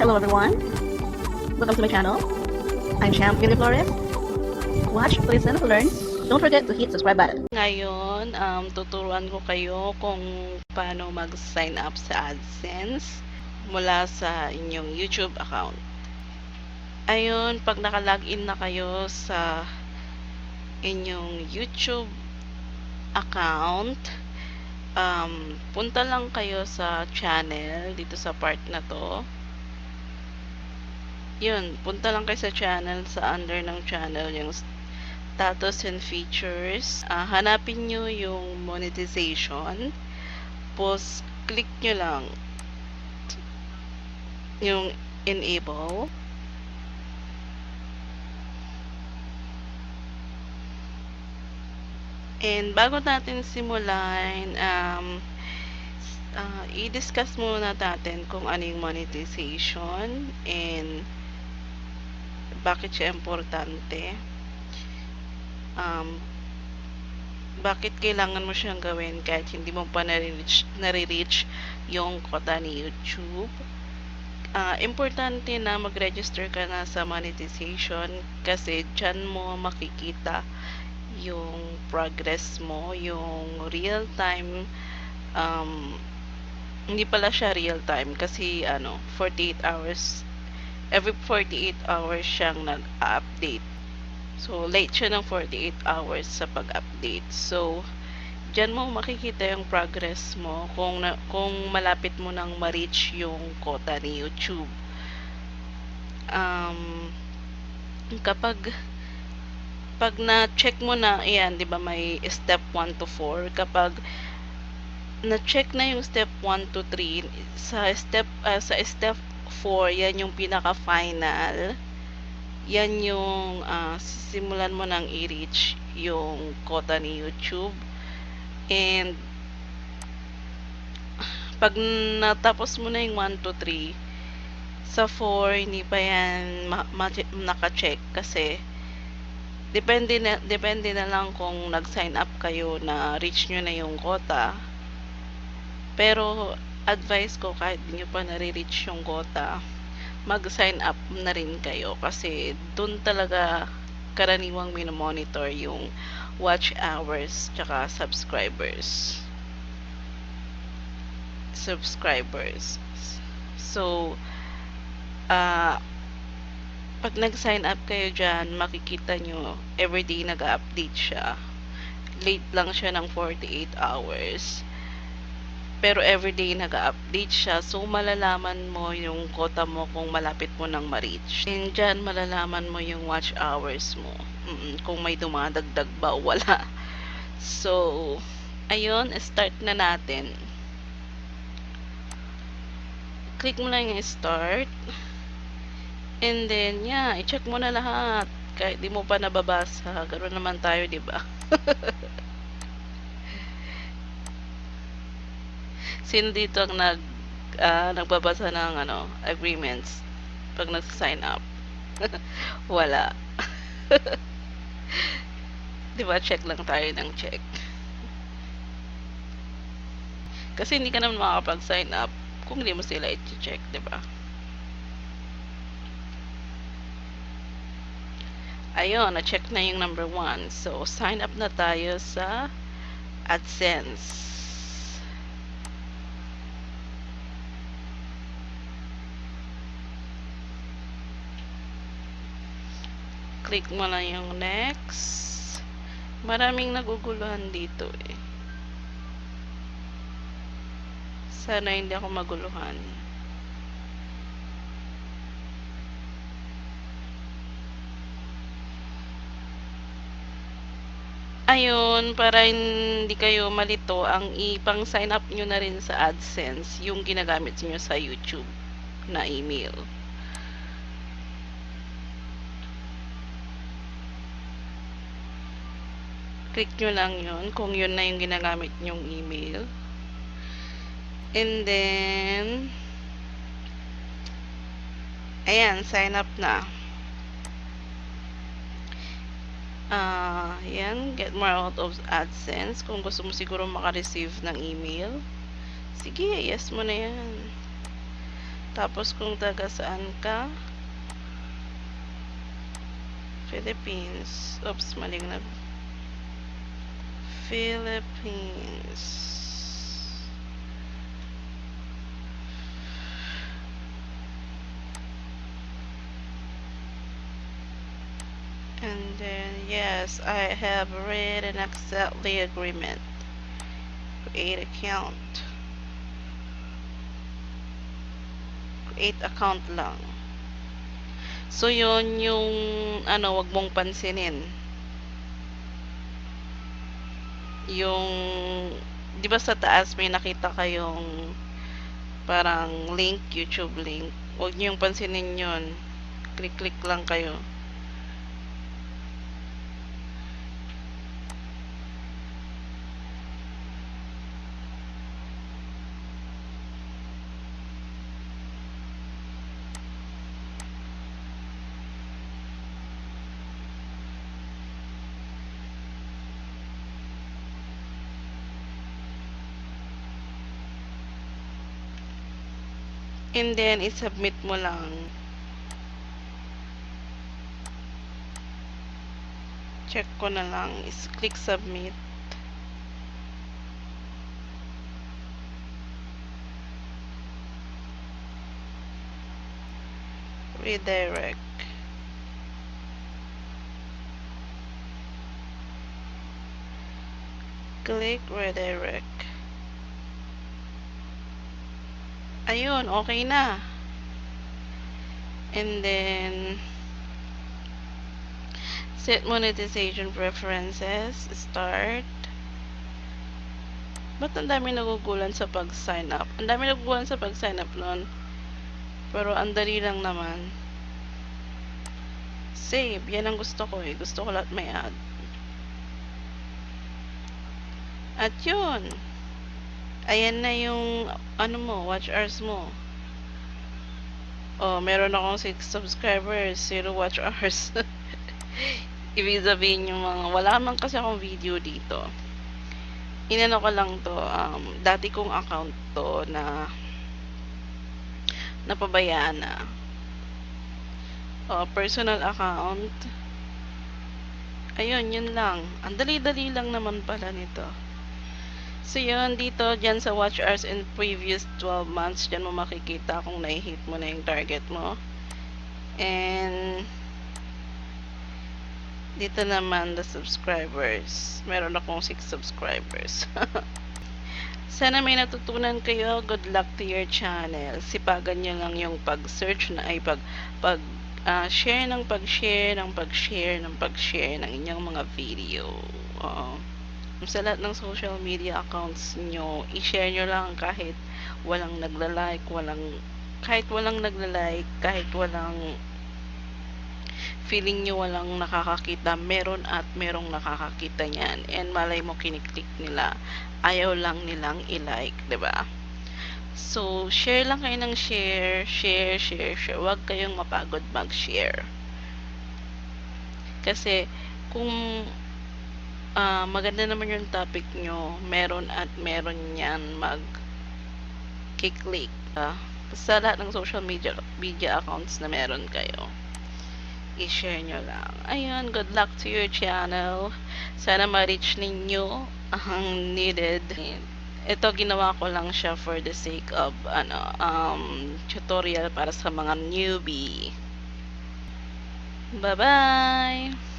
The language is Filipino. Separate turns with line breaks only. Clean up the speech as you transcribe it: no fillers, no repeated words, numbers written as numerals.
Hello everyone, welcome to my channel. I'm Sham, Villaflores. Watch, listen, learn. Don't forget to hit subscribe button.
Ngayon, tuturuan ko kayo kung paano mag-sign up sa AdSense mula sa inyong YouTube account. Ayun, pag naka-login na kayo sa inyong YouTube account, punta lang kayo sa channel dito sa part na to. Yun, punta lang kayo sa channel, sa under ng channel yung status and features. Hanapin nyo yung monetization. Tapos, click nyo lang yung enable. And bago natin simulan, i-discuss muna natin kung ano yung monetization and bakit siya importante. Bakit kailangan mo siyang gawin kahit hindi mo pa nare-reach yung quota ni YouTube. Importante na mag-register ka na sa monetization kasi dyan mo makikita yung progress mo, yung real time. Hindi pala siya real time kasi 48 hours, every 48 hours siyang nag-update. So, late siya ng 48 hours sa pag-update. So, dyan mo makikita yung progress mo kung malapit mo nang ma-reach yung quota ni YouTube. Pag na-check mo na, ayan, di ba may step 1 to 4. Kapag na-check na yung step 1 to 3, sa step 4, yan yung pinaka-final. Yan yung simulan mo nang i-reach yung quota ni YouTube. And pag natapos mo na yung 1 to 3, sa 4 hindi pa yan naka-check kasi depende na lang kung nag-sign up kayo na reach nyo na yung quota. Pero advice ko, kahit di nyo pa nare-reach yung quota, mag-sign up na rin kayo kasi dun talaga karaniwang minomonitor yung watch hours tsaka subscribers. So, pag nag-sign up kayo dyan, makikita nyo everyday nag-update siya. Late lang siya ng 48 hours. Pero everyday nag-update siya. So, malalaman mo yung quota mo kung malapit mo nang ma-reach. And dyan, malalaman mo yung watch hours mo. Kung may dumadagdag ba o wala. So, ayun, start na natin. Click mo lang yung start. And then, yeah, i-check mo na lahat. Kahit di mo pa nababasa. Ganoon naman tayo, di ba? Sino dito ang nagbabasa ng agreements pag nag-sign up? Wala. Di ba? Check lang tayo ng check. Kasi hindi ka naman makakapag-sign up kung hindi mo sila i-check, di ba? Ayun, na-check na yung number 1. So, sign up na tayo sa AdSense. Click mo lang yung next. Maraming naguguluhan dito eh. Sana hindi ako maguluhan. Ayun, para hindi kayo malito, ang ipang sign up nyo na rin sa AdSense yung ginagamit nyo sa YouTube na email. Click nyo lang yun kung yun na yung ginagamit nyong email. And then, ayan, sign up na. Yan, get more out of AdSense. Kung gusto mo siguro maka-receive ng email, sige, yes mo na yan. Tapos kung taga saan ka, Philippines. Oops, maling na. Philippines. And then, yes, I have read and accept the agreement. Create account. Create account lang. So, yun yung, wag mong pansinin. Yung, di ba sa taas may nakita kayong parang link, YouTube link. Huwag niyong pansinin yun. Click-click lang kayo. And then, i-submit mo lang. Check ko na lang. Click submit. Redirect. Click redirect. Ayun, okay na. And then, set monetization preferences. Start. Ba't ang dami nagugulan sa pag-sign up? Ang dami nagugulan sa pag-sign up nun. Pero ang dali lang naman. Save. Yan ang gusto ko eh. Gusto ko lahat may ad. At yun. Ayan na yung watch hours mo. Oh, meron akong 6 subscribers, 0 watch hours. Ibig sabihin yung mga, wala man kasi akong video dito. Inano ko lang to, dati kong account to na napabayaan na. Personal account. Ayun, yun lang. Ang dali-dali lang naman pala nito. So yun, dito, dyan sa watch hours in previous 12 months, dyan mo makikita kung na-hit mo na yung target mo. And dito naman, the subscribers. Meron akong 6 subscribers. Sana may natutunan kayo. Good luck to your channel. Sipagan nyo lang yung pag-search na ay share ng pag-share ng pag-share ng pag-share ng inyong mga video. Sa lahat ng social media accounts nyo, i-share nyo lang kahit walang nagla-like, kahit walang feeling nyo walang nakakakita, meron at merong nakakakita niyan. And malay mo kiniklik nila, ayaw lang nilang i-like, 'di ba? So, share lang kayo ng share. Huwag kayong mapagod mag-share. Kasi, kung maganda naman yung topic nyo, meron at meron yan mag-click. Sa lahat ng social media accounts na meron kayo, i-share nyo lang. Ayun, good luck to your channel. Sana ma-reach ninyo ang needed. Ito, ginawa ko lang siya for the sake of tutorial para sa mga newbie. Bye-bye!